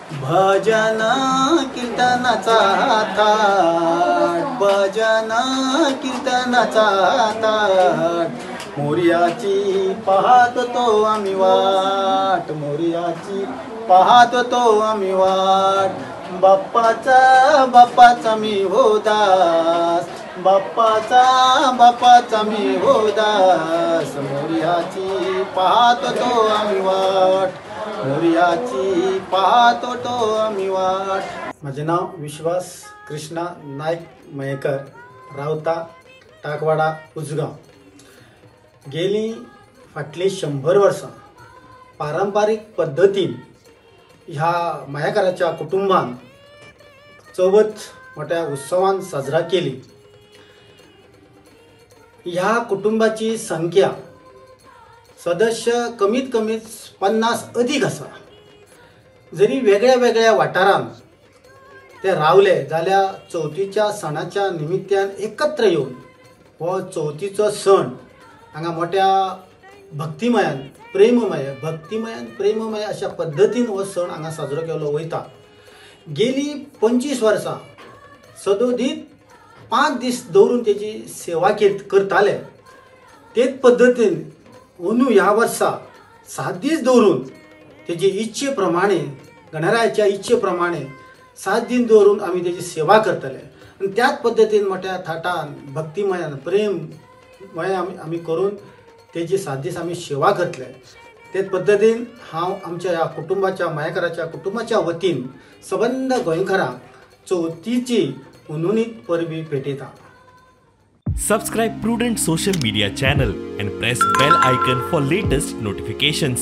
भजन कीर्तनाचा थाट, भजन कीर्तनाचा थाट, मोर्याची पाहत तो आम्ही वाट, मोर्याची पाहत तो आम्ही वाट, बाप्पाचा मी हो दास, बाप्पाचा मी हो दास, मोर्याची पाहत तो आम्ही वाट, मोर्याची पाहतो तो आम्ही वाट. माझे नाव विश्वास कृष्णा नाईक मयेकर, रावता टाकवाडा उजगाव. गेली फाटली 100 वर्सां पारंपरिक पद्धतीन ह्या मयेकराच्या कुटुंबान चवथ मोठ्या उत्सवान साजरा केली. ह्या कुटुंबाची संख्या सदस्य कमीत कमीत 50 अधिक असा. जरी वेगळ्या वेगळ्या वाठारांत ते रावले जाल्यार चवथीच्या सणाच्या निमित्यान एकत्र येवन हो चवथीचो सण हांगा मोठ्या भक्तिमयान प्रेममय अशा पद्दतीन हो सण हांगा साजरो केलो वयता. गेली 25 वर्सां सदोदीत 5 दीस दवरून तेजी सेवा करताले. तेच पद्दतीन अंदू ह्या वर्सा 7 दीस दवरून तेजे इच्छे प्रमाणे, गणरायाच्या इच्छे प्रमाणे 7 दीस दवरून आमी तेजी सेवा करतले. आनी त्याच पद्दतीन मोठ्या थाटान भक्तिमयान प्रेममय आमी करून तेजी 7 दीस आमी सेवा करतले. तेच पद्दतीन हांव आमच्या ह्या कुटुंबाच्या मयेकराच्या कुटुंबाच्या वतीन सबंद गोंयकारांक चवथीची उनुनीत परबी भेटयता. Subscribe Prudent social media channel and press bell icon for latest notifications.